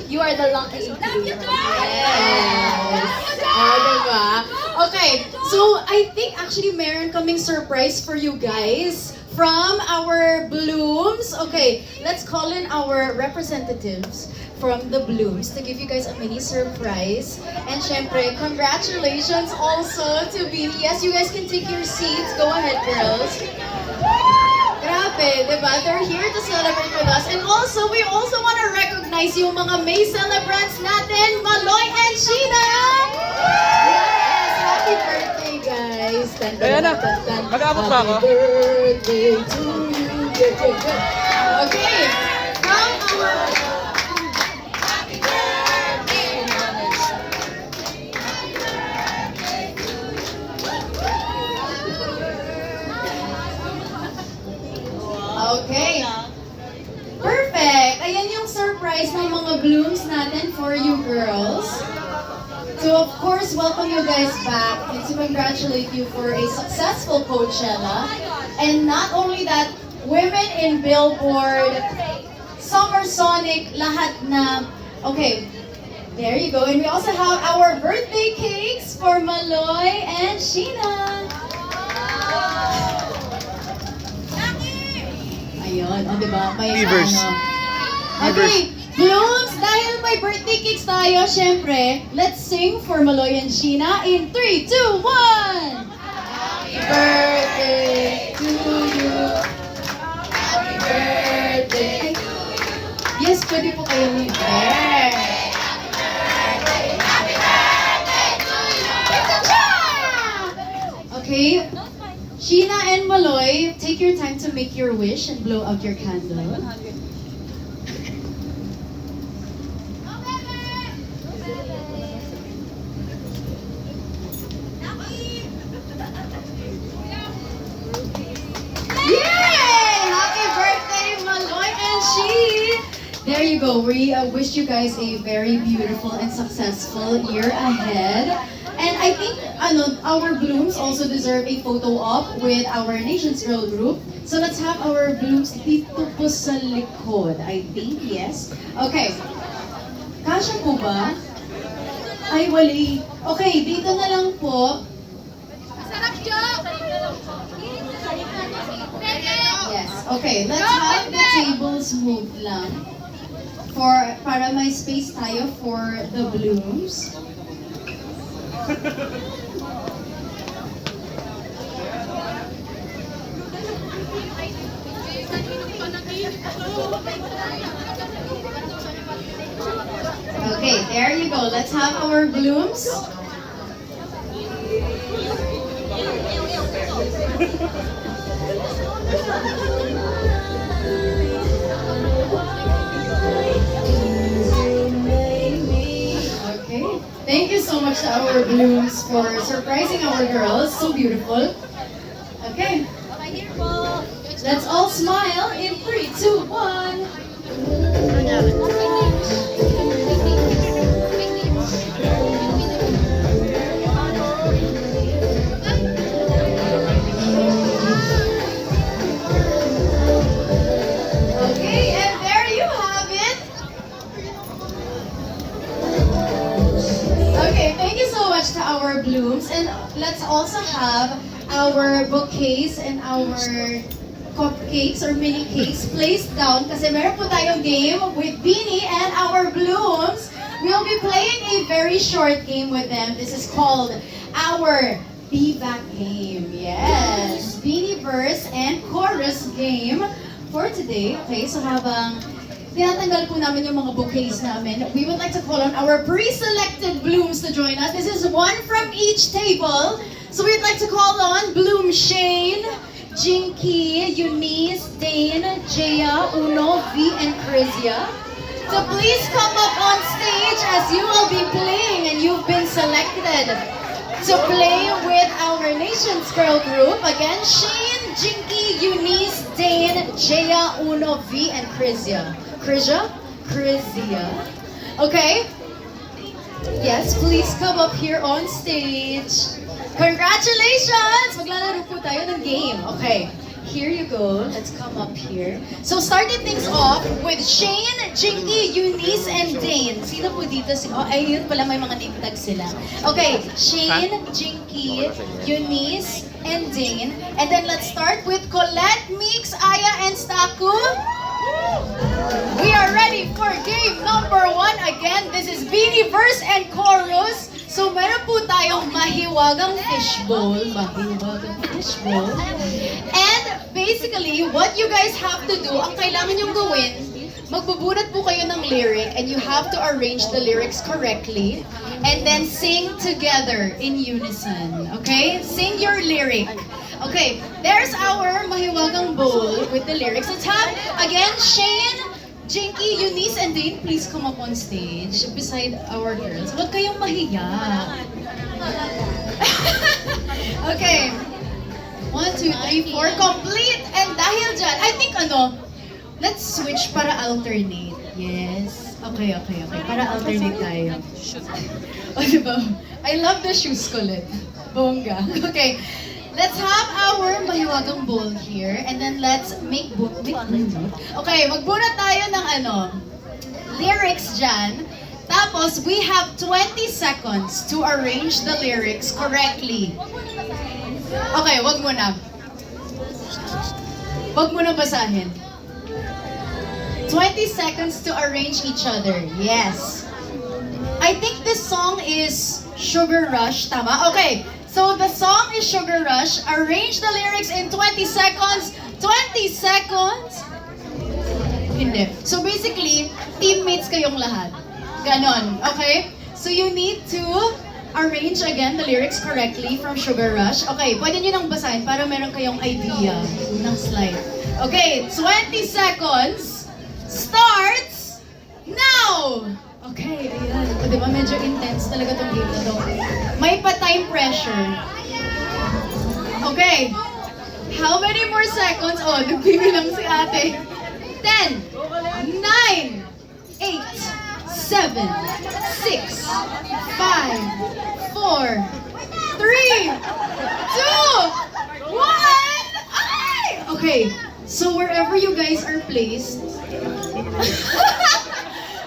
You are the lucky includer. Yes. Oh, diba? Okay, so I think actually meron kaming surprise for you guys from our Blooms. Okay, let's call in our representatives from the Blooms to give you guys a mini surprise. And syempre, congratulations also to Beanie. Yes, you guys can take your seats. Go ahead, girls. Grabe, diba? They're here to celebrate with us. And also, we also want to recognize yung mga May celebrants natin, Maloy and Sheena! Yes! Happy birthday, guys! Tan, tan, Ayan na. tan, tan. Mag-aabot ba ako? Happy birthday to you! Yeah, yeah, yeah. Okay, from our... Okay. Perfect! Ayan yung surprise ng mga Blooms natin for you girls. So of course, welcome you guys back and to congratulate you for a successful Coachella. And not only that, women in Billboard, Summer Sonic, lahat na. Okay, there you go. And we also have our birthday cakes for Maloy and Sheena. Ayun, o diba? May Givers. Okay, Blooms, dahil may birthday cakes tayo, syempre, let's sing for Maloy and Sheena in 3, 2, 1! Happy birthday to you. Happy birthday. Yes, pwede po kayo mag-birthday. Okay, Sheena and Maloy, take your time to make your wish and blow out your candle. Yay! Happy birthday, Maloy and She! There you go. We wish you guys a very beautiful and successful year ahead. And I think our Blooms also deserve a photo op with our Nations Girl group. So let's have our Blooms dito po sa likod. I think, yes. Okay. Kasya po ba? Ay, wali. Okay, dito na lang po. Yes. Okay, let's have the tables moved lang. Para may space tayo for the Blooms. Okay, there you go. Let's have our Blooms. Okay. Thank you so much to our Blooms for surprising our girls. So beautiful. Okay. Let's all smile in 3, 2, 1. Okay, and there you have it. Okay, thank you so much to our Blooms. And let's also have our bouquets and our cupcakes or mini cakes placed down kasi meron po tayong game with Beanie and our Blooms. We'll be playing a very short game with them. This is called our Be Back game. Yes! Beanie verse and chorus game for today. Okay, so habang tinatanggal po namin yung mga bouquets namin, we would like to call on our pre-selected Blooms to join us. This is one from each table. So we'd like to call on Bloom Shane, Jinky, Eunice, Dane, Jaya, Uno, V, and Chrisia. So please come up on stage as you will be playing and you've been selected to play with our Nations Girl group. Again, Shane, Jinky, Eunice, Dane, Jaya, Uno, V, and Chrisia. Chrisia? Okay? Yes, please come up here on stage. Congratulations! Maglalaro po tayo ng game. Okay. here you go. Let's come up here. So, starting things off with Shane, Jinky, Eunice, and Dane. Sino po dito? Oh, ayun pala, may mga name tag sila. Okay, Shane, Jinky, Eunice, and Dane. And then let's start with Colette, Mix, Aya, and Staku. We are ready for game number 1. Again, this is Beanie Verse and Chorus. So, meron po tayong mahiwagang fishbowl. Mahiwagang fishbowl. And basically, what you guys have to do, ang kailangan yung gawin, magbubunot po kayo ng lyric and you have to arrange the lyrics correctly and then sing together in unison. Okay? Sing your lyric. Okay, there's our mahiwagang bowl with the lyrics. Let's have, again, Shane, Jinky, Eunice, and Dane, please come up on stage beside our girls. Huwag kayong mahiya. Okay. 1, 2, 3, 4. Complete! And dahil dyan, I think let's switch para alternate. Yes. Okay. Para alternate tayo. O, diba? I love the shoes ko ulit. Bongga. Okay. Let's have our mahiwagang bowl here, and then let's make okay, magbunot tayo ng lyrics dyan. Tapos, we have 20 seconds to arrange the lyrics correctly. Okay, wag mo na. Wag mo na basahin. 20 seconds to arrange each other. Yes. I think this song is Sugar Rush, tama? Okay. So the song is Sugar Rush. Arrange the lyrics in 20 seconds. 20 seconds? Hindi. So basically, teammates kayong lahat. Ganon. Okay? So you need to arrange again the lyrics correctly from Sugar Rush. Okay, pwede nyo nang basahin para meron kayong idea ng slide. Okay, 20 seconds starts now! Okay, ayan. O, diba? Medyo intense talaga itong game na to. May pa-time pressure. Okay. How many more seconds? Oh, nagbibilang si ate. 10, 9, 8, 7, 6, 5, 4, 3, 2, 1. Ay! Okay. So, wherever you guys are placed,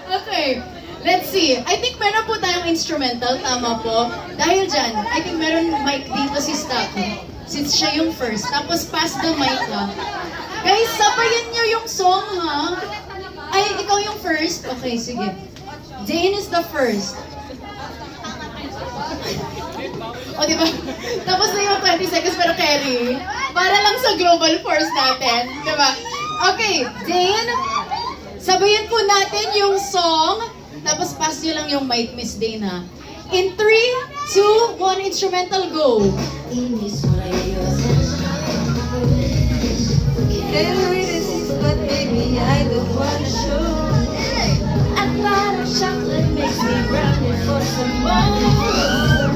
okay. Let's see. I think meron po tayong instrumental, tama po. Dahil dyan, I think meron mic dito si Staku. Since siya yung first. Tapos pass the mic lang. Guys, sabayan niyo yung song, ha? Ay, ikaw yung first? Okay, sige. Dane is the first. O, diba? Tapos na yung 20 seconds pero carry. Para lang sa global force natin. Diba? Okay, Dane, sabayan po natin yung song. Tapos pass nyo lang yung mic, Miss Dana. In 3, 2, 1, instrumental, go! But baby, I don't wanna show. A lot of chocolate makes me brownie for some more.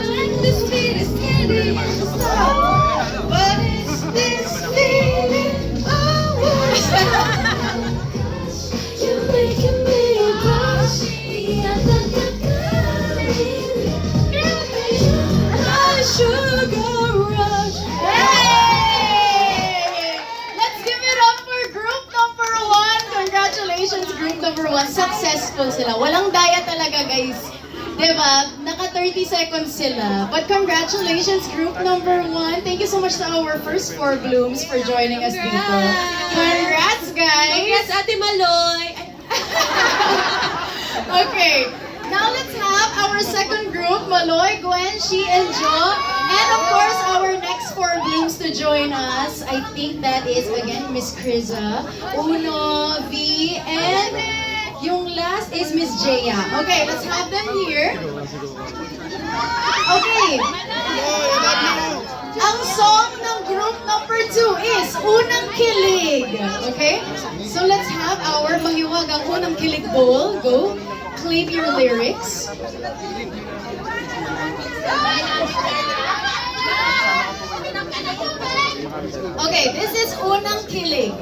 Like the sweetest candy in the store. But it's this feeling, oh, you're making me blush. My sugar rush. Hey! Let's give it up for group number 1. Congratulations, group number 1. Successful sila. Walang daya talaga, guys. Diba? Naka 30 seconds sila. But congratulations, group number 1. Thank you so much to our first 4 blooms for joining us dito. Congrats, guys! Congrats, Ate Maloy. Okay, now let's have our second group, Maloy, Gwen, She, and Jo. And of course, our next 4 blooms to join us. I think that is, again, Miss Kriza, Uno, V, and yung last is Miss Jaya. Okay, let's have them here. Okay. Ang song ng group number 2 is Unang Kilig. Okay? So let's have our mahiwagang Unang Kilig bowl. Go. Claim your lyrics. Okay, this is Unang Kilig.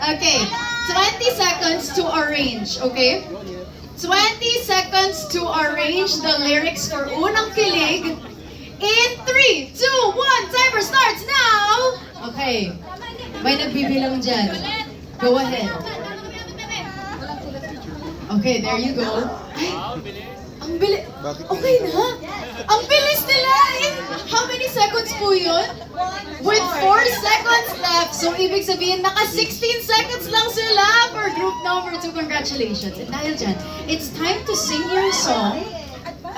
Okay, 20 seconds to arrange, okay? 20 seconds to arrange the lyrics for Unang Kilig In 3, 2, 1, timer starts now! Okay. May nagbibilang dyan. Go ahead. Okay, there you go. Ay, ang bilis. Okay na. Ang bilis nila eh. How many seconds po yun? With 4 seconds left. So, ibig sabihin, naka 16 seconds lang sila for group number 2. Congratulations. And dahil dyan, it's time to sing your song.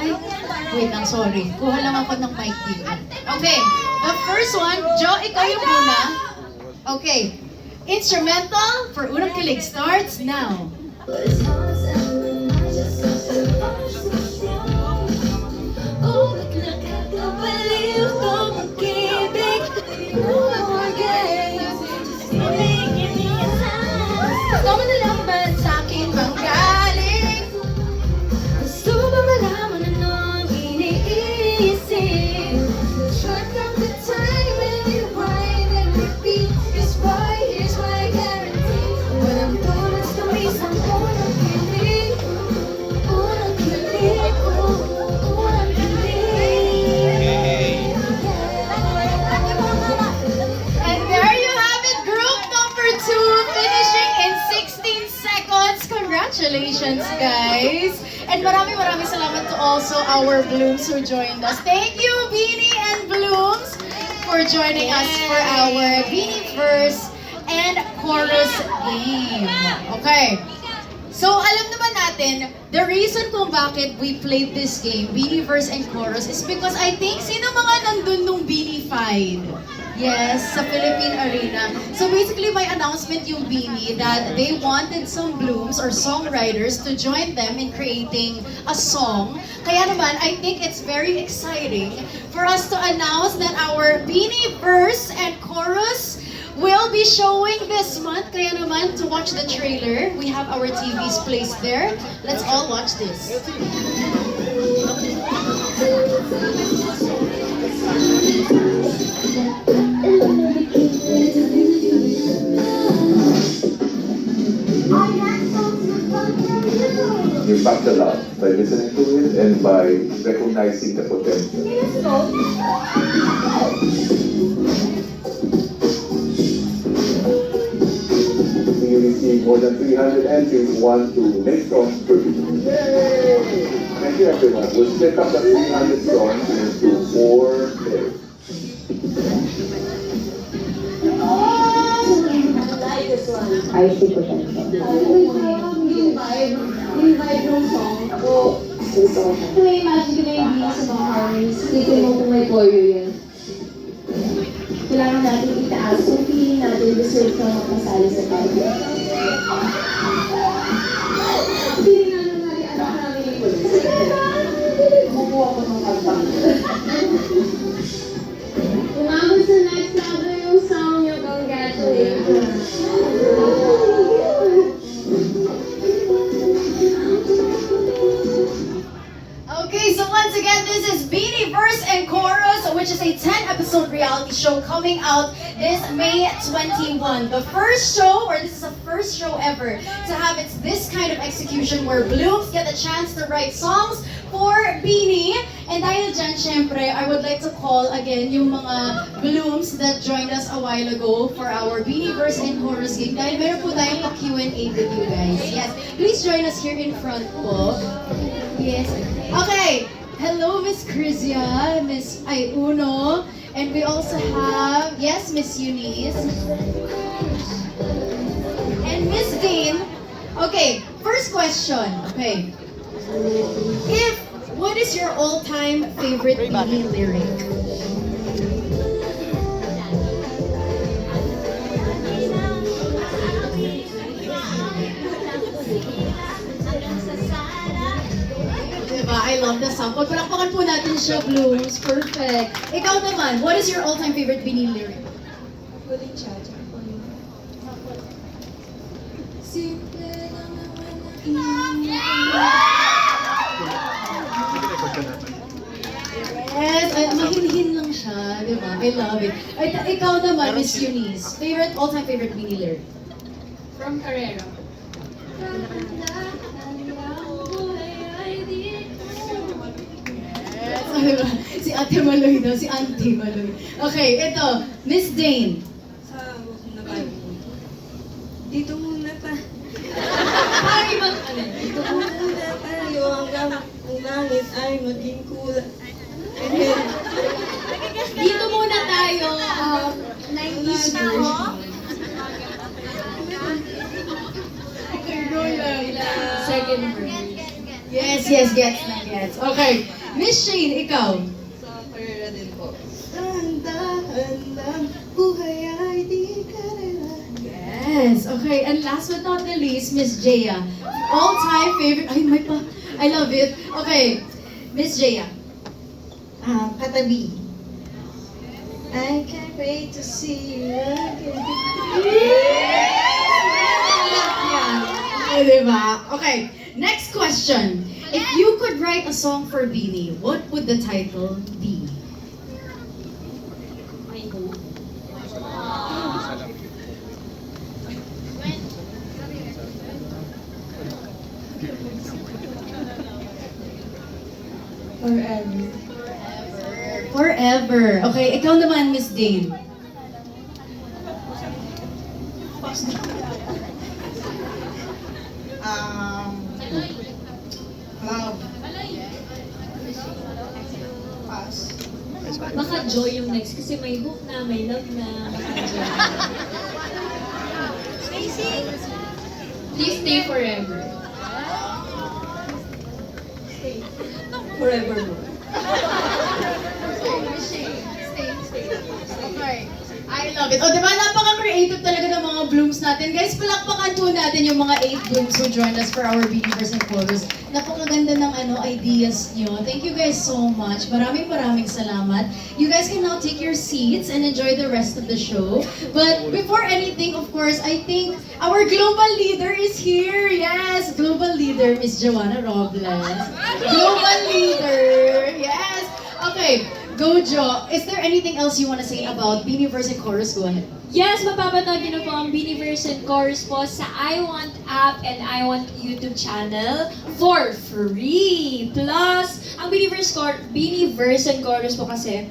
Ay, wait lang, sorry. Kuha lang ako ng mic dito. Okay, the first one, Jo, ikaw yung una. Okay, instrumental for Unang Kilig starts now. Gusto mo na lang ba sa akin bang galing? Gusto mo ba malaman anong iniisip? Short from the time when you whine and repeat. Here's why I guarantee. Walang tulad sa isang unang kilig. Unang kilig, unang kilig. And there you have it, group number 2, finishing in 16 seconds. Congratulations, guys! And maraming salamat to also our Blooms who joined us. Thank you, Beanie and Blooms, for joining us for our Beanie Verse and Chorus game. Okay. So, alam naman natin, the reason kung bakit we played this game, Beanie Verse and Chorus, is because I think sino mga nandun nung Beanie-fied? Yes, sa Philippine Arena. So basically, my announcement yung Beanie that they wanted some Blooms or songwriters to join them in creating a song. Kaya naman, I think it's very exciting for us to announce that our Beanie Verse and Chorus will be showing this month. Kaya naman, to watch the trailer, we have our TVs placed there. Let's all watch this. You impact a lot by listening to it and by recognizing the potential. We received more than 300 entries, want to make songs for you. Thank you everyone. We'll split up the 300 songs into 4 days. I see potential. Yung vibe ng song, ako, gusto ko siya. May imagine ko na yung beats sa mga harmonies. Dito mo kung may choreo yan. Kailangan natin itaas kung feeling natin deserve ka makasali sa party. Feeling namin anak namin yung police. Makuha ko ng pagpang. Umabot sa next level yung sound nyo, congratulations. Okay, so once again, this is Beanie Verse and Chorus, which is a 10-episode reality show coming out this May 21. The first show, or this is the first show ever to have this kind of execution where Blooms get a chance to write songs for Beanie. And dahil dyan, syempre, I would like to call again yung mga Blooms that joined us a while ago for our Beanie Verse and Chorus game. Dahil meron po tayong pa-Q&A with you guys. Yes, please join us here in front po. Yes. Okay. Hello, Miss Crizia, Miss Uno, and we also have, yes, Miss Eunice, and Miss Dean. Okay, first question. Okay. What is your all-time favorite Beanie lyric? Diba? I love the song. Palakpakan po natin siya, Blooms. Perfect. Ikaw naman, what is your all-time favorite Beanie lyric? Huling cha-cha. Simple lang naman Yes, ay, mahinhin lang siya, di ba? I love it. Ay, ikaw naman, Miss Eunice. Favorite, all-time favorite Beanie lyric? From Carrero. Yes, Si Ate Maloy daw, si Auntie Maloy. Okay, ito, Miss Dane. Sa muna pa. Dito muna pa. Parang ibang ano? Dito muna tayo hanggang ang langit ay maging kulay. And then, Dito muna tayo, 90s version. Okay, go lang. Second version. Yes, gets na gets. Okay, Miss Shane, ikaw. sa karera din po. Dahan-dahan, buhay ay di karera. Yes, okay. And last but not the least, Miss Jaya. All-time favorite. Ay, may pa. I love it. Okay, Miss Jaya. Katabi. I can't wait to see you again. Ay, diba? Okay, next question. If you could write a song for Beanie, what would the title be? Forever. Forever. Okay, ikaw naman, Miss Dane. Love. Pass. Baka joy yung next kasi may hope na, may love na. Baka joy. Please stay forever. Forevermore. Okay. I love it. O, diba? Napaka-creative talaga ng mga blooms natin. Guys, palakpakan po natin yung mga 8 blooms who joined us for our Beaniverse and Chorus. Napakaganda ng ideas nyo. Thank you guys so much. Maraming salamat. You guys can now take your seats and enjoy the rest of the show. But before anything, of course, I think our global leader is here. Yes, global leader, Miss Joanna Robles. Global leader. Yes. Okay. Go, Jo. Is there anything else you want to say about Beaniverse and Chorus? Go ahead. Yes, mapapanood nyo na po ang Beaniverse and Chorus po sa I Want app and I Want YouTube channel for free. Plus, ang Beaniverse and Chorus po kasi,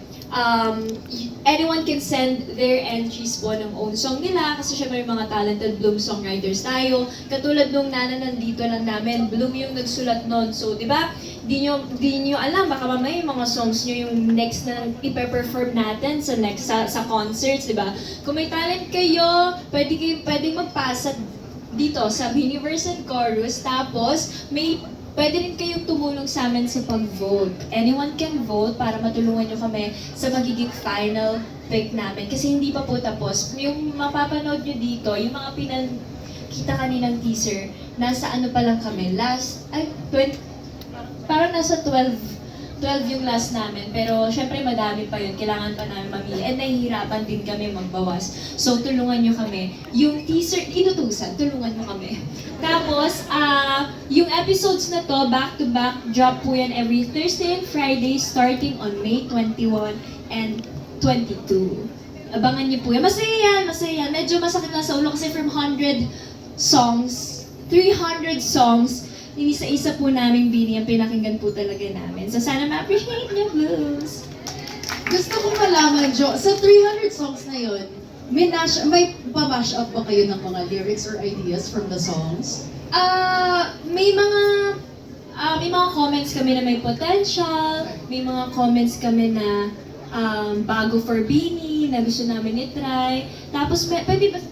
anyone can send their entries po ng own song nila kasi syempre may mga talented Bloom songwriters tayo. Katulad nung nandito lang namin, Bloom yung nagsulat nun. So, di ba? Di nyo alam, baka mamaya yung mga songs nyo yung next na ipe-perform natin sa concerts, di ba? Kung may talent kayo, pwedeng magpasa dito sa Beaniverse and Chorus. Tapos, pwede rin kayong tumulong sa amin sa pag-vote. Anyone can vote para matulungan nyo kami sa magiging final pick namin. Kasi hindi pa po tapos. Yung mapapanood nyo dito, yung mga kita kaninang teaser, nasa ano pa lang kami, parang nasa 12 yung last namin. Pero syempre madami pa yun. Kailangan pa namin mamili. And nahihirapan din kami magbawas. So tulungan nyo kami. Yung teaser, inutusan, tulungan nyo kami. Tapos, yung episodes na to, back-to-back, drop po yan every Thursday and Friday starting on May 21 and 22. Abangan niyo po yan. Masaya yan. Medyo masakit na sa ulo kasi from 100 songs, 300 songs, isa po naming Beanie ang pinakinggan po talaga namin. So sana ma-appreciate niyo, Blues! Gusto ko malaman, Jo, sa 300 songs na yun, may pa-mash up ba kayo ng mga lyrics or ideas from the songs? May mga comments kami na may potential, may mga comments kami na bago for Beanie, na gusto namin i-try. Tapos pwede ba?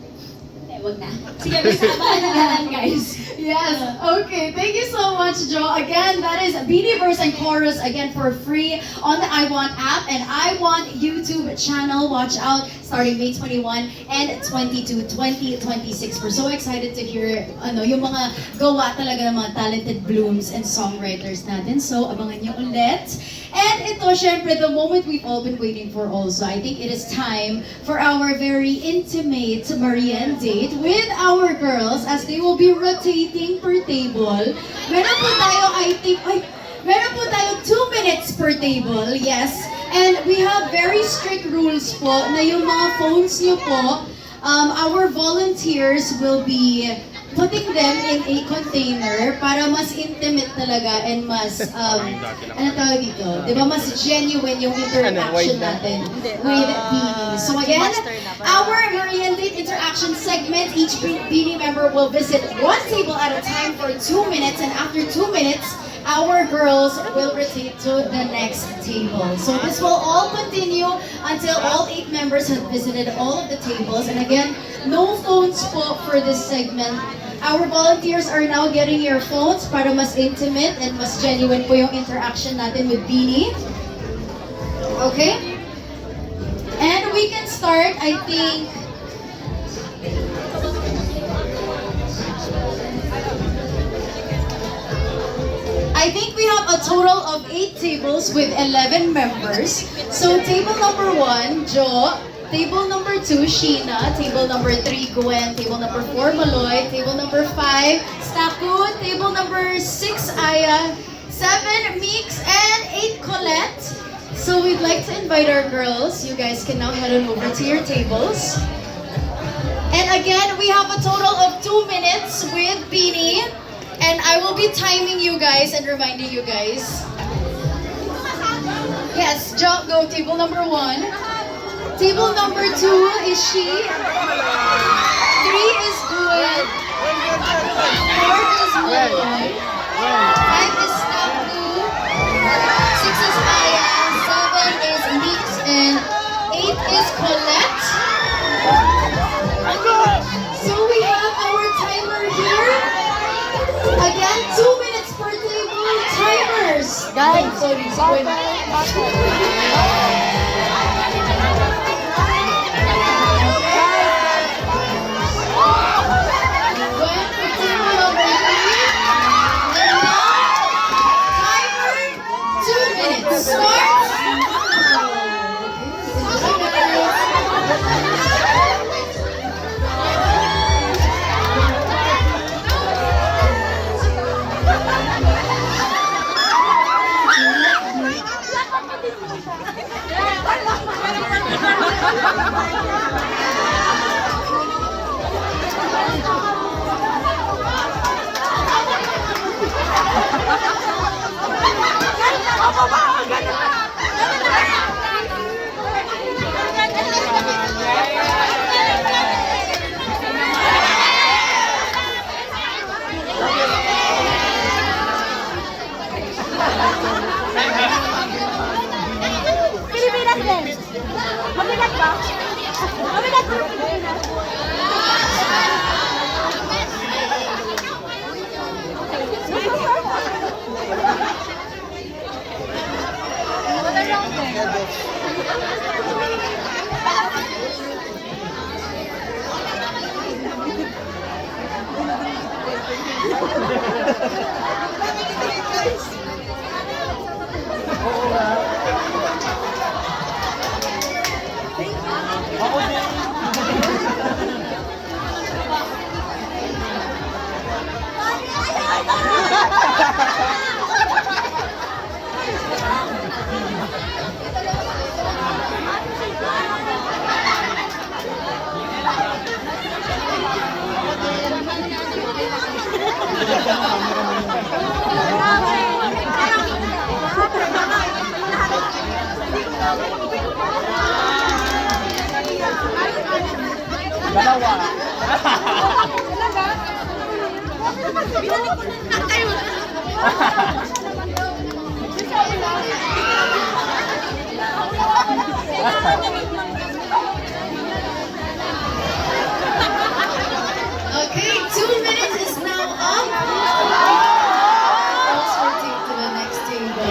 Wag na. Sige, basta abangan na lang, guys. Yes. Okay. Thank you so much, Jo. Again, that is Beaniverse and Chorus again for free on the I Want app and I Want YouTube channel. Watch out starting May 21 and 22, 2026. We're so excited to hear yung mga gawa talaga ng mga talented blooms and songwriters natin. So, abangan niyo ulit. And ito, syempre, the moment we've all been waiting for also. I think it is time for our very intimate Marian date with our girls as they will be rotating per table. Meron po tayo, meron po tayo 2 minutes per table, yes. And we have very strict rules po na yung mga phones niyo po, our volunteers will be putting them in a container para mas intimate talaga and mas, ano tawag dito? Di ba mas genuine yung interaction natin with Beanie. So again, our Merienda interaction segment, each Beanie member will visit one table at a time for 2 minutes, and after 2 minutes, our girls will rotate to the next table. So this will all continue until all 8 members have visited all of the tables. And again, no phones po for this segment. Our volunteers are now getting your phones para mas intimate and mas genuine po yung interaction natin with Beanie. Okay? And we can start, I think, we have a total of 8 tables with 11 members. So table number 1, Jo. Table number 2, Sheena. Table number 3, Gwen. Table number 4, Maloy. Table number 5, Staku. Table number 6, Aya. 7, Meeks. And 8, Colette. So we'd like to invite our girls. You guys can now head on over to your tables. And again, we have a total of 2 minutes with Beanie. And I will be timing you guys and reminding you guys. Yes, jump, go. Table number 1. Table number 2 is she. 3 is Gwen. 4 is Maloy. 5 is Staku. 6 is Aya. 7 is Mix. And 8 is Colette. So we have our timer here. Again, 2 minutes per table. Timers. Guys, sorry, si Gwen. Pilipinas din. Mabigat ba? Mabigat ba Pilipinas? Dalawa. Okay, 2 minutes is now up. Let's rotate to the next table.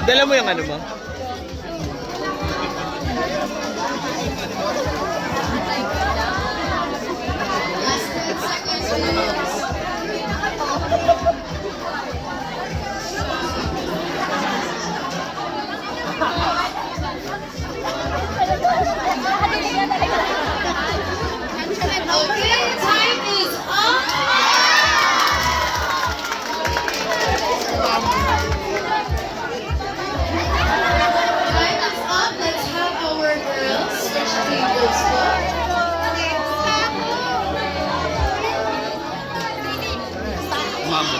Dala mo yung ano mo? Last 10 seconds, please. Okay, time is up. Time is up. Let's have our girls switch tables po. Mama.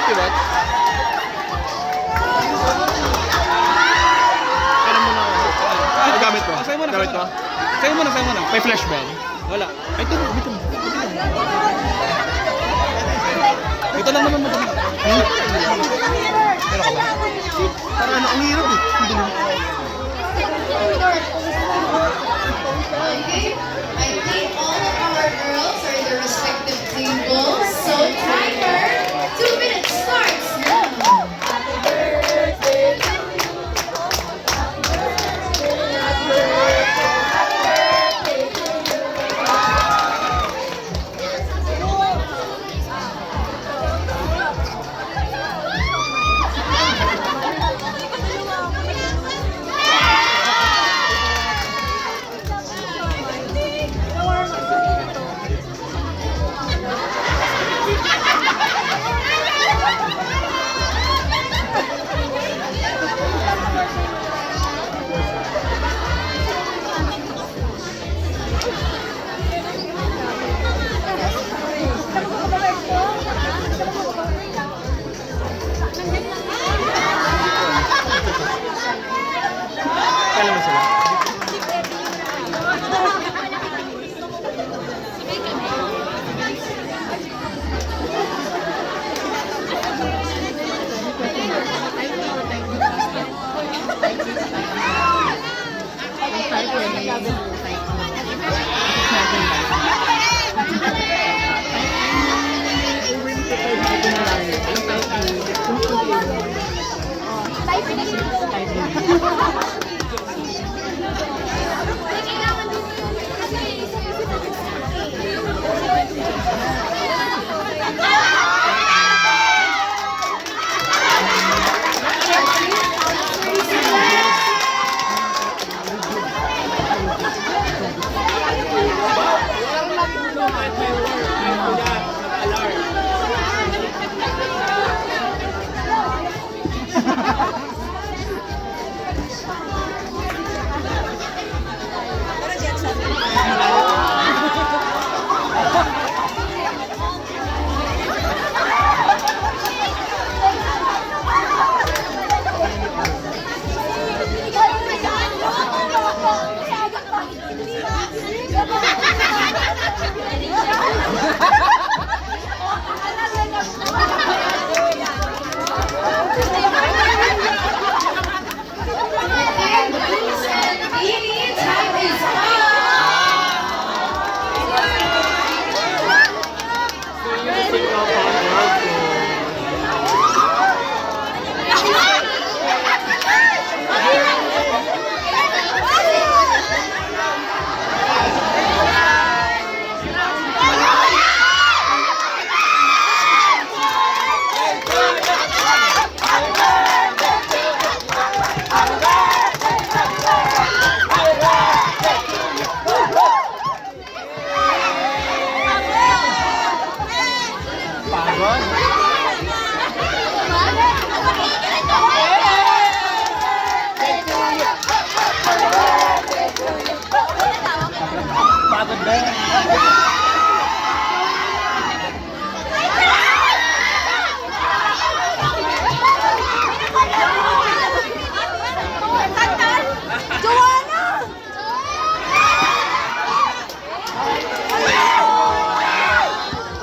Diba? Ano mo na ako? Ah, gamit mo. Sa'yo mo na. Gamit mo. Sa'yo mo na, sa'yo mo na. May flash ba? Wala. Ay, ito. Dito. Ito lang naman mo. Pero ka ba? Para ano, ang hirap eh. Hindi mo. Okay, I think all of our girls are in their respective tables. So timer, 2 minutes starts now. Kailan mo sila?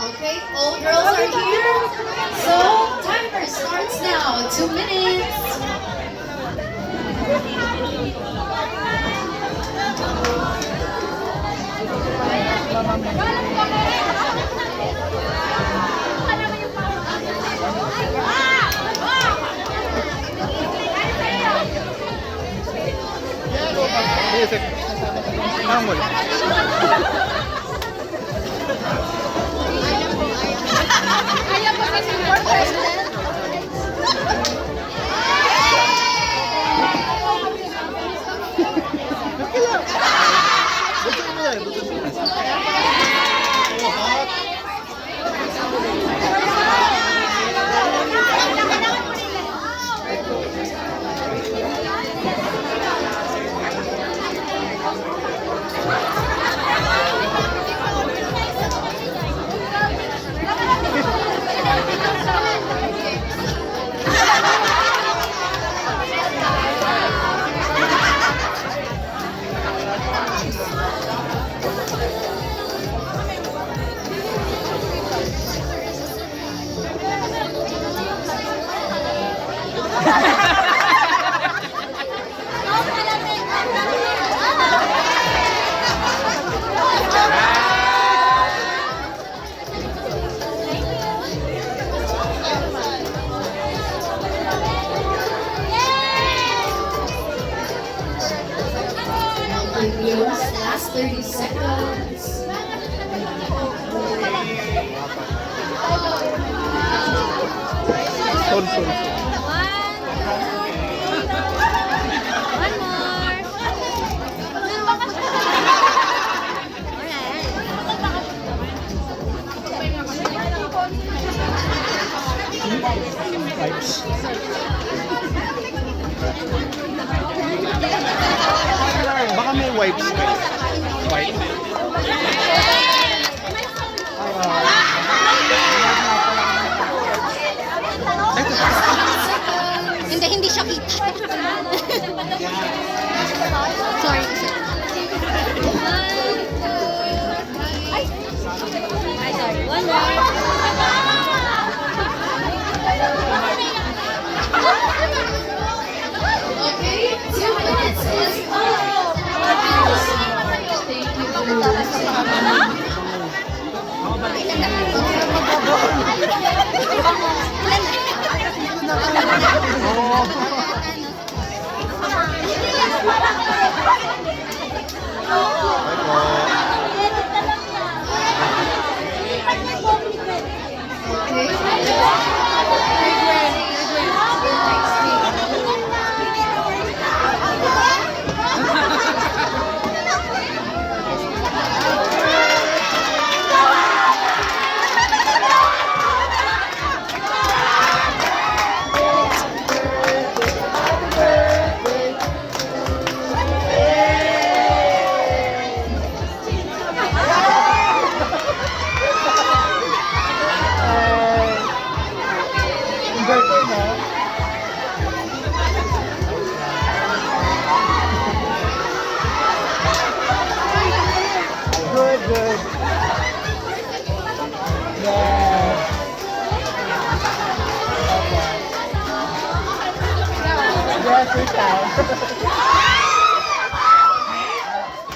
Okay, all girls are here. So timer starts now. 2 minutes. Yusek. Parang wala. Ayaw po kasi for president. Last 30 seconds. Son. One more. Vibes. Baka may wipes kayo. Wipe. Hindi siya kita. Sorry. Ay, sorry. One more. Okay, 2 minutes is up. Thank you for listening.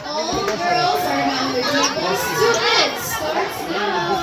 All girls are now with tables. 2 minutes starts now.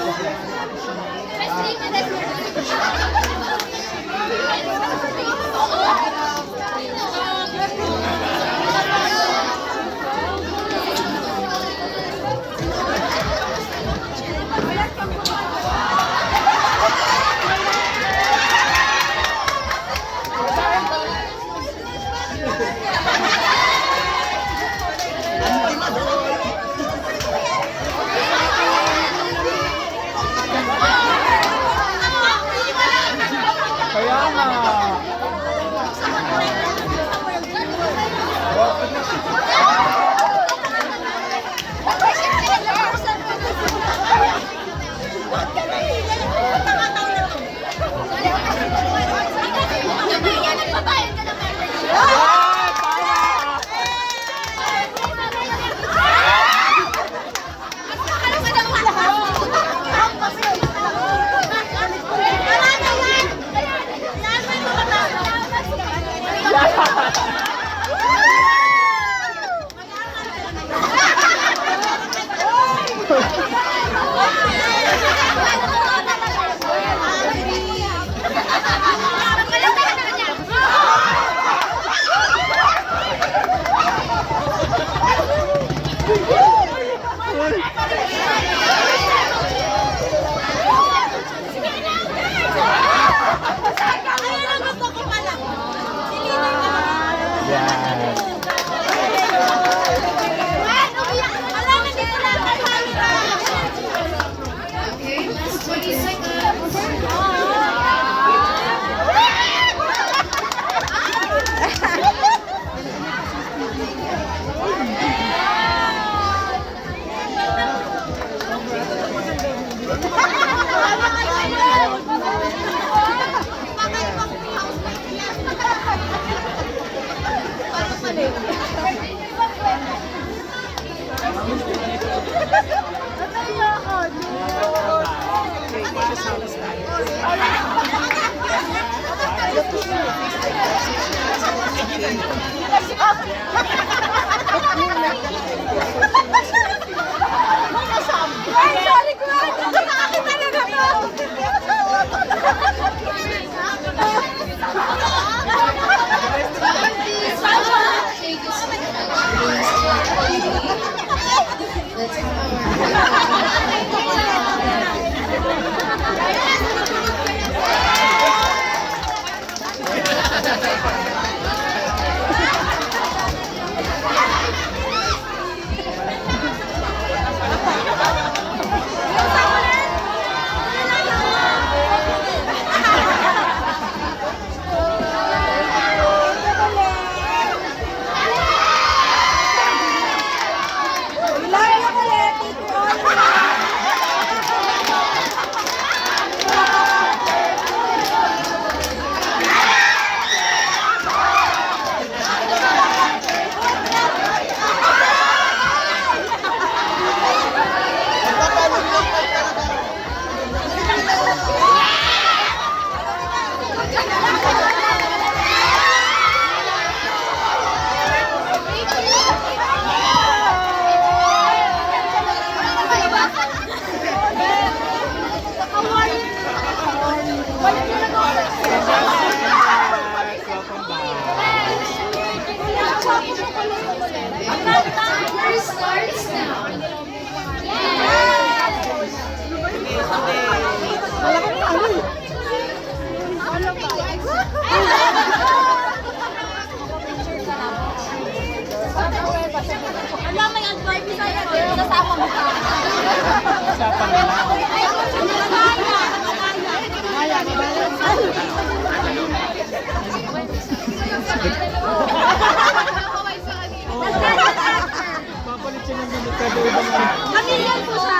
Ay, sorry ko! Nakakita talaga to! Thank you so much. Let's have our Your starts now. Alam, may advice sa'yo. Kasama mo ka. Kamilyan po siya.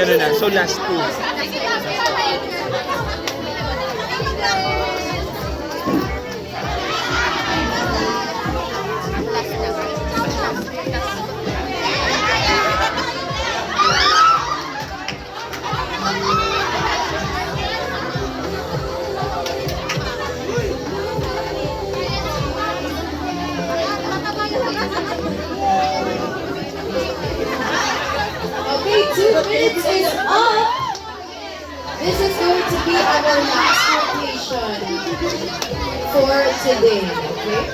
Ganun na. So last two. Okay, 2 minutes is up. This is going to be our last rotation for today, okay?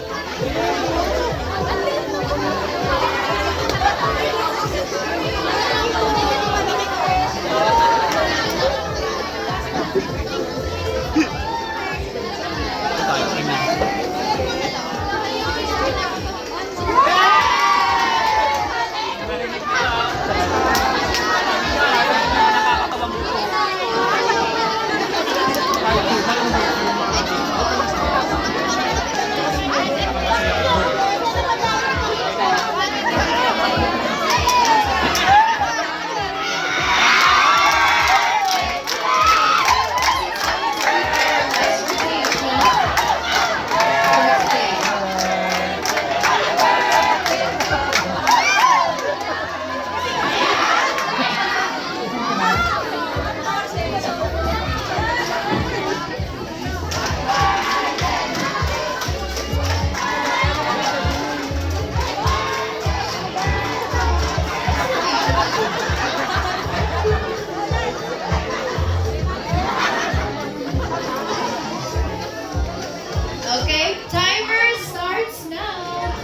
Okay, timer starts now.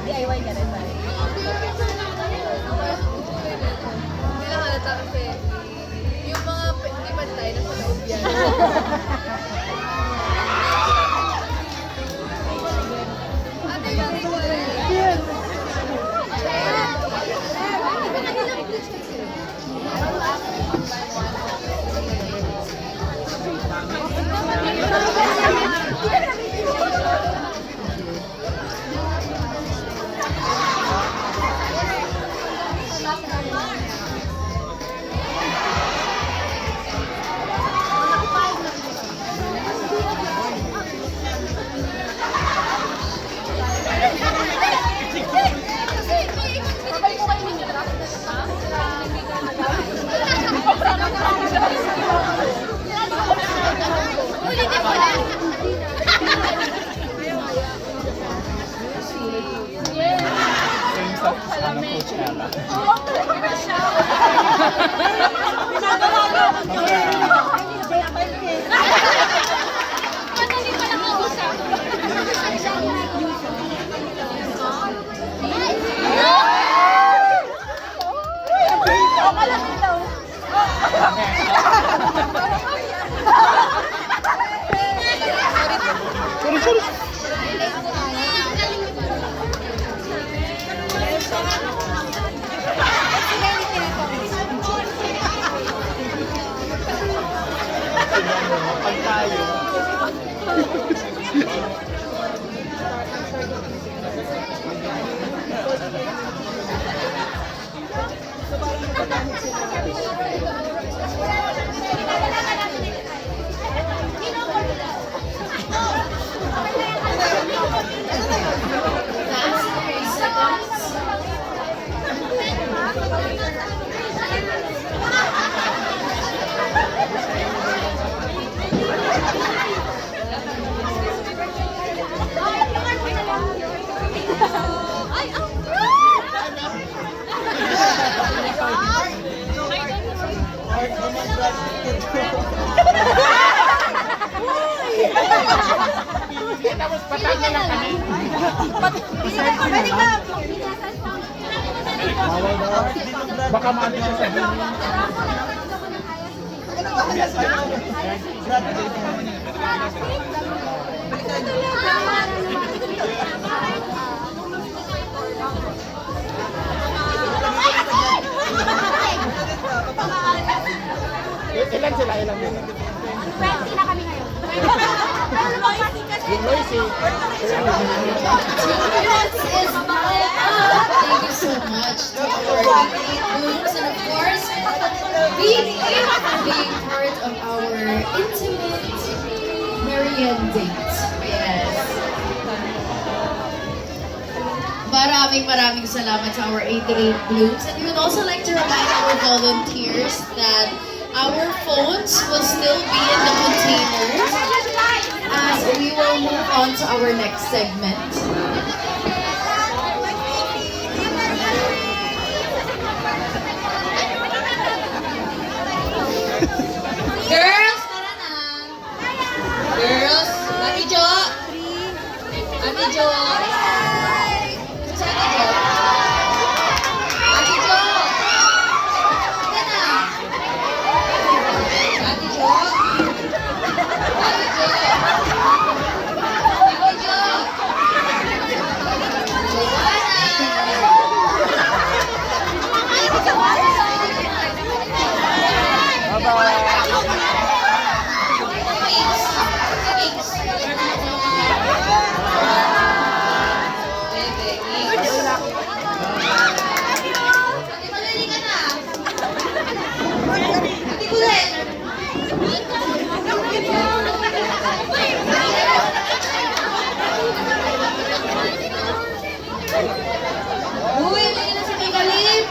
DIY ka rin ba? Kailangan halata kasi yung mga iba tayo nasa loob yan. Ate, galing ko eh. Tapos patag na lang kami. Baka maano siya sa dulo. Ilan sila? Ilan sila? 20 na kami ngayon. minutes is not up. Thank you so much to our 88 Blooms and of course, being part of our intimate meriend date. Yes. Maraming salamat to our 88 Blooms. And we would also like to remind our volunteers that our phones will still be in the containers as we will move on to our next segment. Girls, tara na. Girls, Ate Jo. Ate Jo. Ate Jo. Ate Jo. Tara na. Ate Jo. Ate Jo. Ate Jo. Uy, lagi na sa may galim.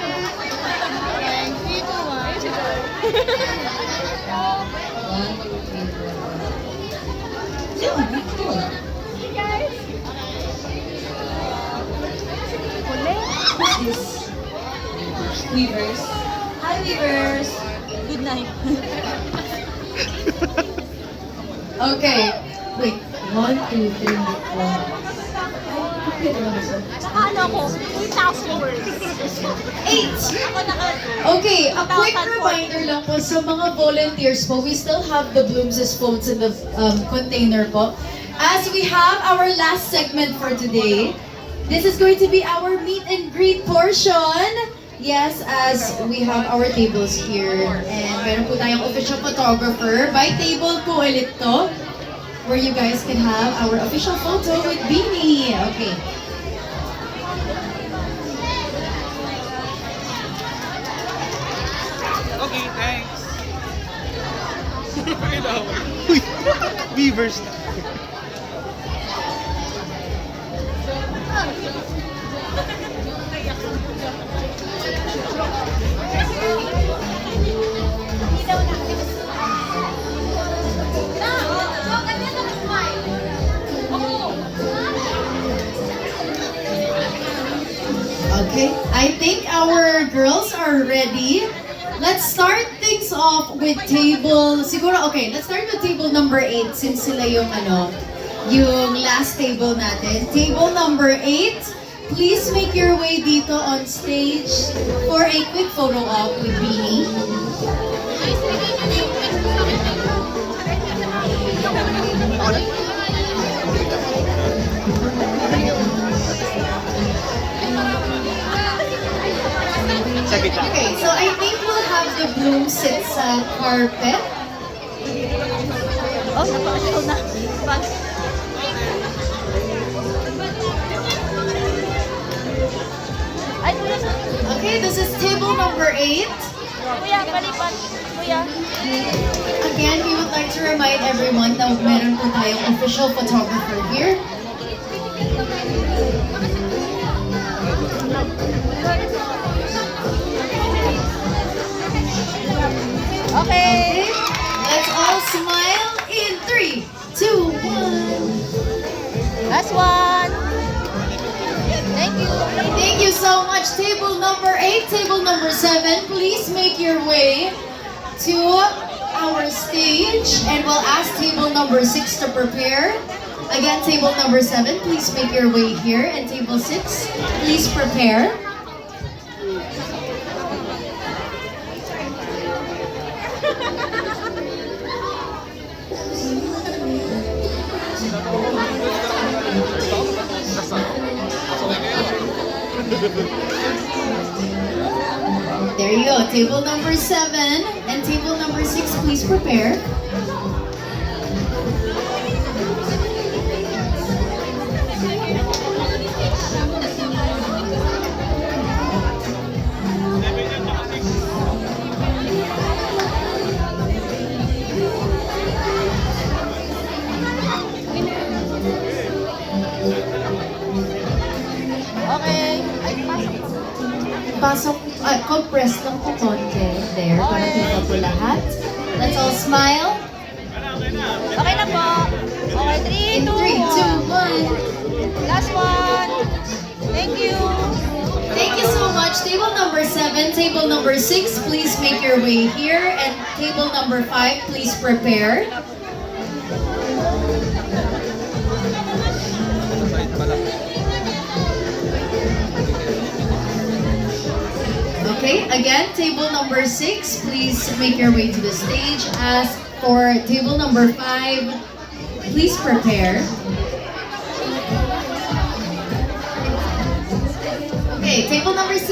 Weavers. Hi, Weavers. Good night. Okay. Wait. 1, 2, 3, 4. Ano ko? 2,000 words. 8! Okay, a quick reminder lang po sa mga volunteers po, we still have the Blooms' phones in the container po. As we have our last segment for today, this is going to be our meet and greet portion. Yes, as we have our tables here. And meron po tayong official photographer. By table po ulit to, where you guys can have our official photo with Beanie. Okay. Okay, thanks. Uy, Weavers na. Okay, I think our girls are ready. Let's start things off with table, siguro, okay, let's start with table number 8 since sila yung yung last table natin. Table number 8, please make your way dito on stage for a quick photo op with Beanie. Okay, so I think we'll have the bloom sit sa carpet. Oh, napakasyaw na. Ay, kuya. Okay, this is table number 8. Kuya, palipan. Kuya. Again, we would like to remind everyone na meron po tayong official photographer here. Okay. Let's all smile in 3, 2, 1. Last one. Thank you. Thank you so much. Table number 8, table number 7, please make your way to our stage and we'll ask table number 6 to prepare. Again, table number 7, please make your way here, and table 6, please prepare. There you go, table number 7 and table number 6, please prepare. press lang po konti. There, para kita po lahat. Let's all smile. Okay na po. Okay, 3, In 2, 3, 2, 1. 1. Last one. Thank you. Thank you so much. Table number 7, table number 6, please make your way here. And table number 5, please prepare. Okay, again, table number 6, please make your way to the stage. As for table number 5, please prepare. Okay, table number 6,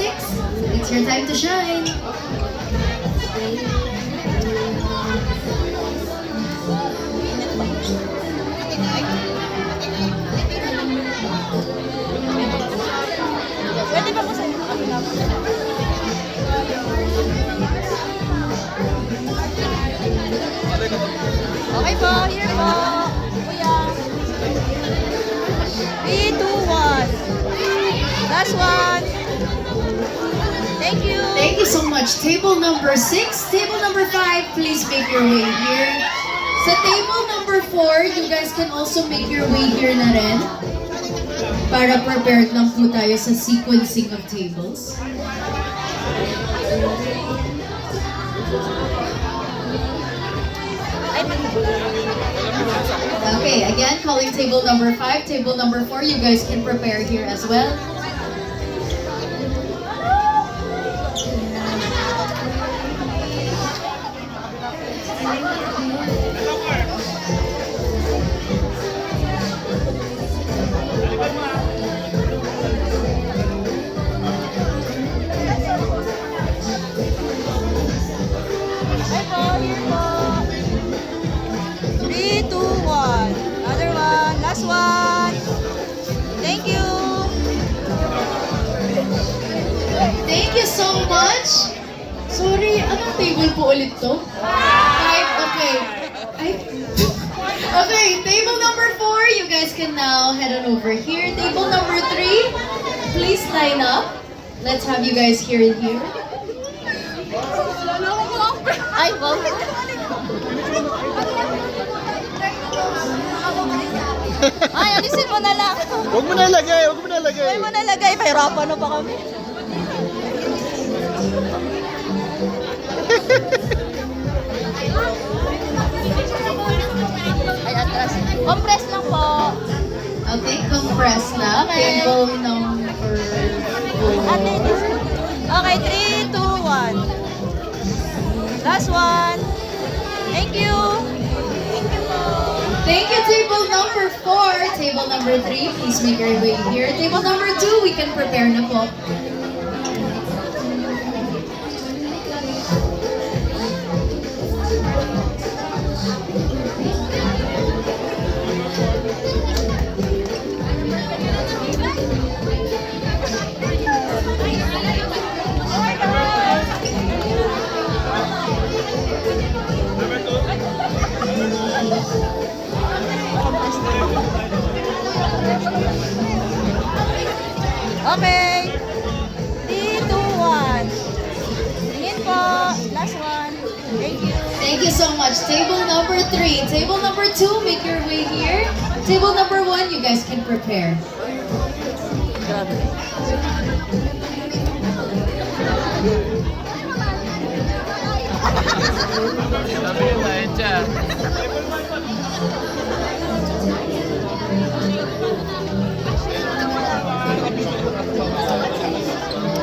it's your time to shine. Pwede ba po sa inyo? Okay po, here po. Kuya. 3, 2, 1. Last one. Thank you. Thank you so much. Table number 6, table number 5, please make your way here. Sa table number 4, you guys can also make your way here na rin. Para prepared lang po tayo sa sequencing of tables. Okay, again, calling table number 5, table number 4, you guys can prepare here as well. Okay po, here po. 3, 2, 1. Another one. Last one. Thank you. Thank you so much! Sorry, anong table po ulit to? 5, okay. Okay, table number 4, you guys can now head on over here. Table number 3, please line up. Let's have you guys here and here. Ay, wow. Ay, alisin mo na lang. Huwag mo nalagay, huwag mo nalagay. Huwag mo nalagay. Pahirapan na pa kami. Ay, atras. Compress lang po. Okay, compress na. Okay. Table number 4. Ate, this one. Okay, 3, 2, 1. Last one. Thank you. Thank you po. Thank you, table number 4. Table number 3, please make your way here. Table number 2, we can prepare na po. Okay. 3, 2, 1. Tingin po. Last one. Thank you. Thank you so much. Table number 3. Table number 2, make your way here. Table number 1, you guys can prepare.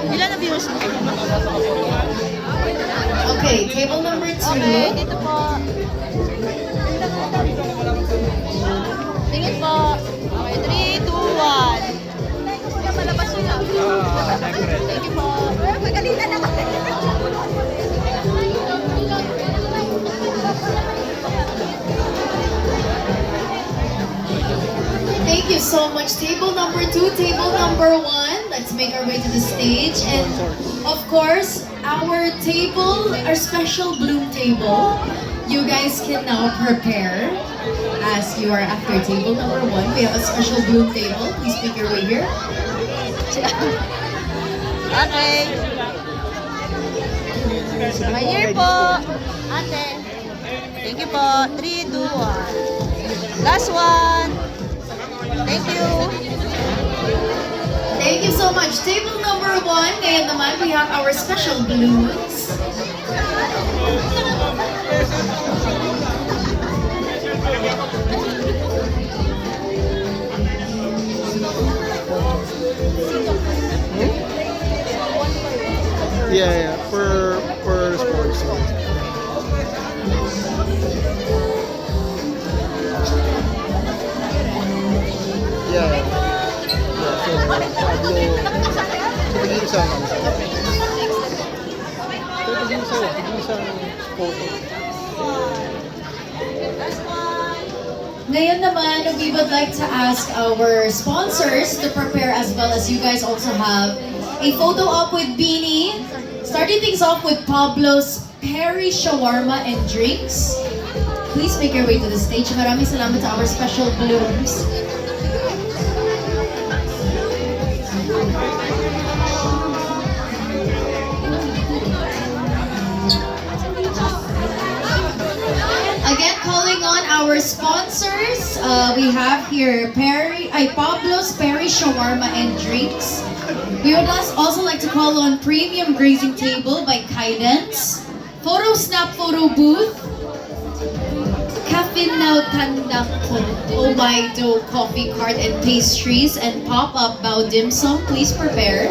Ilan na viewers mo? Okay, table number 2. Okay, dito po. Tingin po. Okay, 3, 2, 1. Malabas yun lang. Thank you po. Magalitan na kami. Thank you so much. Table number 2, table number 1. Let's make our way to the stage. And of course, our table, our special bloom table, you guys can now prepare as you are after table number 1. We have a special bloom table. Please make your way here. Okay. My year po. Ate. Thank you po. 3, 2, 1. Last one. Thank you. Thank you so much. Table number 1. Ngayon naman, we have our special balloons. Yeah, per sports. Yeah. So, Pablo, tingin isa photo. Ngayon naman, we would like to ask our sponsors to prepare, as well as you guys also have a photo op with Beanie. Starting things off with Pablo's Perry Shawarma and Drinks. Please make your way to the stage. Maraming salamat sa our special balloons. Again, calling on our sponsors. We have here Pablo's Perry Shawarma and Drinks. We would also like to call on Premium Grazing Table by Kydance, Photo Snap Photo Booth, Cafe Now Tandang Po, Oh My Dough Coffee Cart and Pastries, and Pop-Up Bao Dim Sum. Please prepare.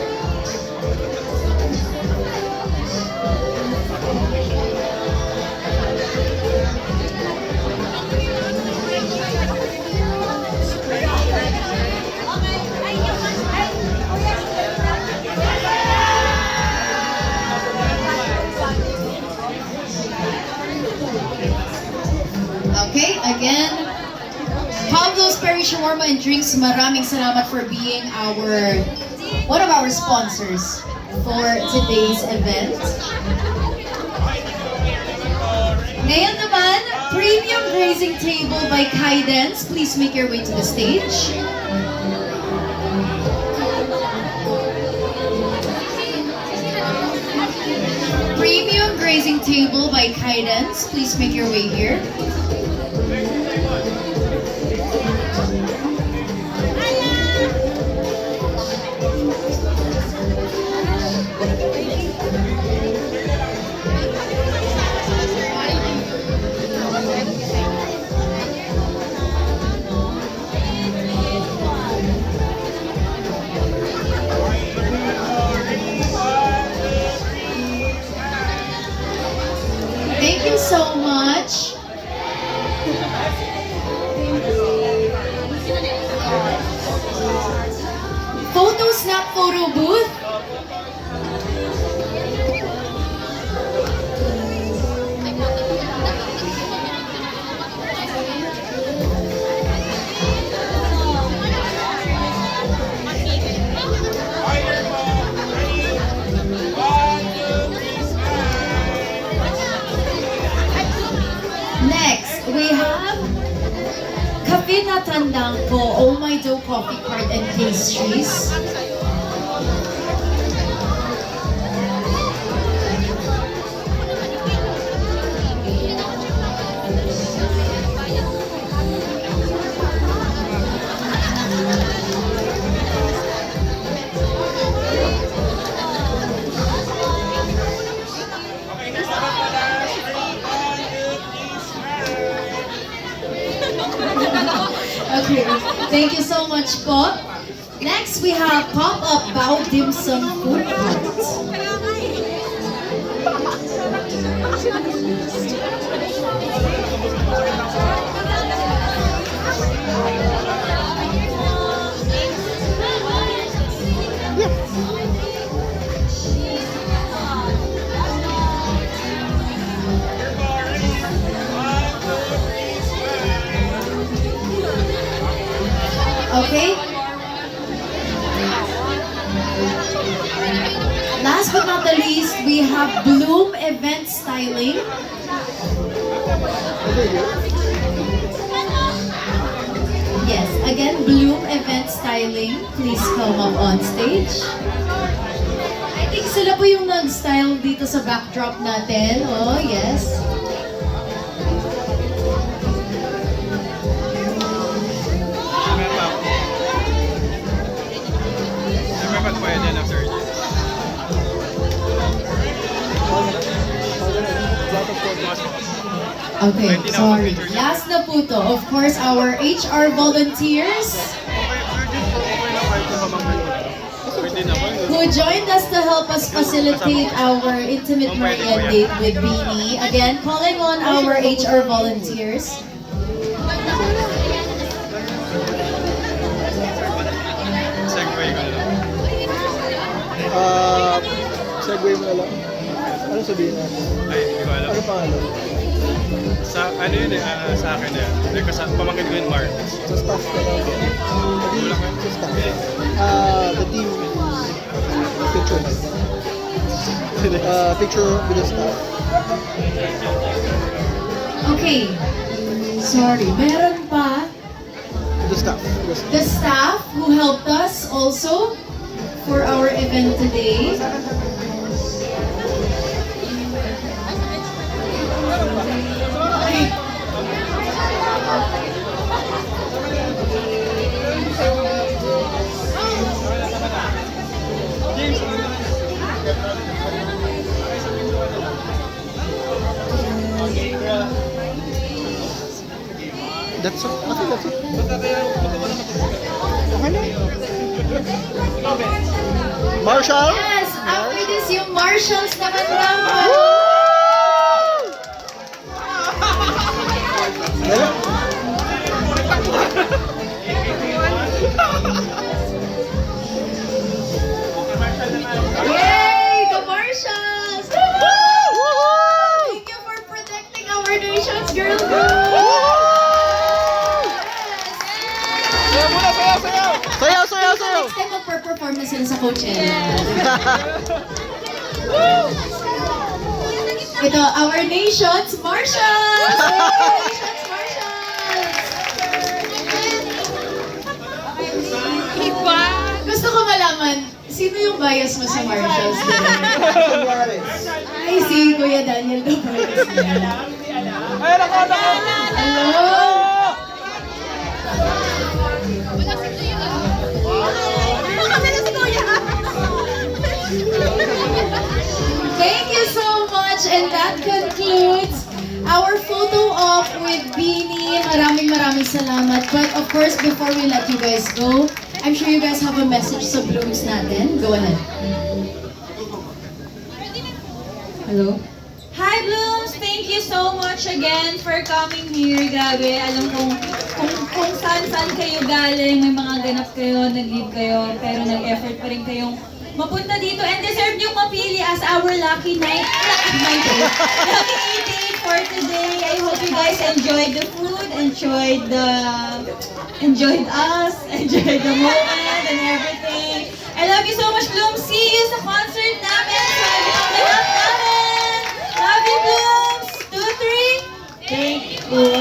Okay, again, Pablo's Perry Shawarma and Drinks, maraming salamat for being one of our sponsors for today's event. Ngayon naman, Premium Grazing Table by Kydance. Please make your way to the stage. Premium Grazing Table by Kydance. Please make your way here. Thank you so much. Photo Snap Photo Booth. Next, we have Cafe na Tandang Po, Oh My Dough Coffee Cart and Pastries. Okay, thank you so much po. Next, we have Pop-Up Bao Dim Sum Food Cart. Okay? Last but not the least, we have Bloom Event Styling. Yes, again, Bloom Event Styling. Please come up on stage. I think sila po yung nag-style dito sa backdrop natin. Oh, yes. Remember pa yan after this. Okay, sorry. Last na po to. Of course, our HR volunteers who joined us to help us facilitate our intimate meriend date with Beanie. Again, calling on our HR volunteers. Segway ko lang. Segway mo na lang. Ano sabihin natin? Ay, hindi ko alam. Ano pangalan? Sa, ano yun eh, sa akin eh. Pamangkin ko yun, Mark. Sa staff ka lang. Sa staff. The team. Picture na. Picture with the staff. Okay. Sorry, meron pa. The staff. The staff who helped us also for our event today. That's it. I think that's it. Okay na. Marshall? Yes, after this yung Marshalls naman naman. Dala. Yay! The Marshalls! Thank you for protecting our nation's girl group! Sayaw, sayaw, sayaw! Next time magper-perform na sila sa Coachella. Ito, our nation's Marshalls! Nation's Marshalls! Gusto ko malaman, sino yung bias mo sa Marshalls? Ay, si Kuya Daniel the bias niya. Ay, nakata ko! Hello? Thank you so much, and that concludes our photo op with Beanie. Maraming salamat. But of course, before we let you guys go, I'm sure you guys have a message sa Blooms natin. Go ahead. Hello? Hi Blooms! Thank you so much again for coming here. Grabe, alam kung saan kayo galing, may mga ganap kayo, nag-leave kayo, pero nag-effort pa rin kayong mapunta dito and deserve niyong mapili as our lucky night. Lucky 88 for today. I hope you guys enjoyed the food, enjoyed us, enjoyed the moment and everything. I love you so much, Bloom. See you sa concert namin. Sabi ang ganap namin. Love you, Blooms. 2, 3. Thank you.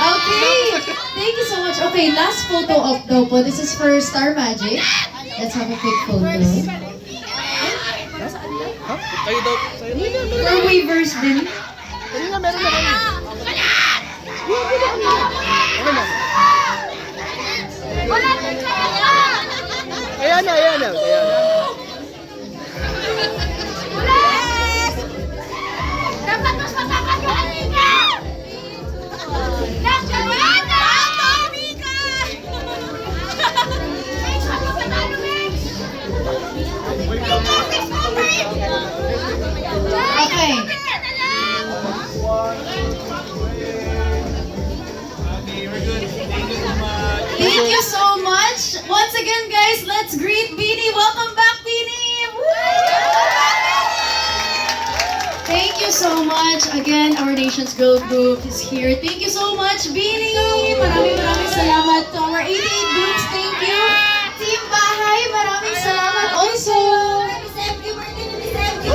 Okay, thank you so much. Okay, last photo op daw po. This is for Star Magic. Let's have a quick photo. Kayo daw, sa'yo. For waivers din. Hindi na, meron na kayo. Ayan na, ayan na. Ayan na. Dapat mas makakagaling ka! Okay. Thank you so much. Once again, guys, let's greet Beanie. Welcome back, Beanie. Woo! Thank you so much. Again, our nation's girl group is here. Thank you so much, Beanie. Maraming salamat to our 88 groups. Thank you. Team Bahay, maraming salamat also. Happy birthday, Miss MQ.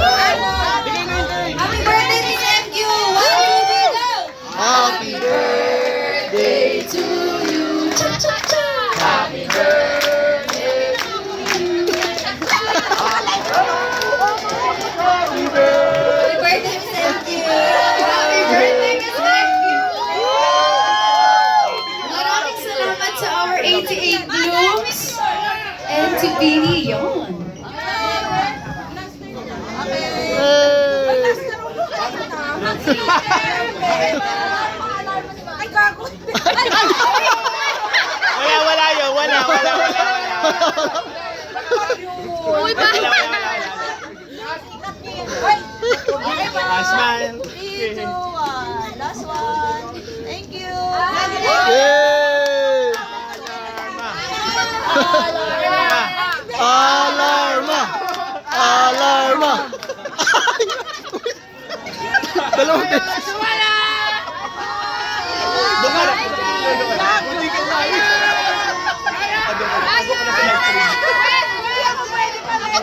Happy birthday to you. Cha-cha-cha. Happy birthday Smile. 3, 2, 1. Last one. Thank you. Yay! Alarma! Alarma! Dalawang beses. Doon ka na. Hindi ka na. Hindi ako pwede pa rin.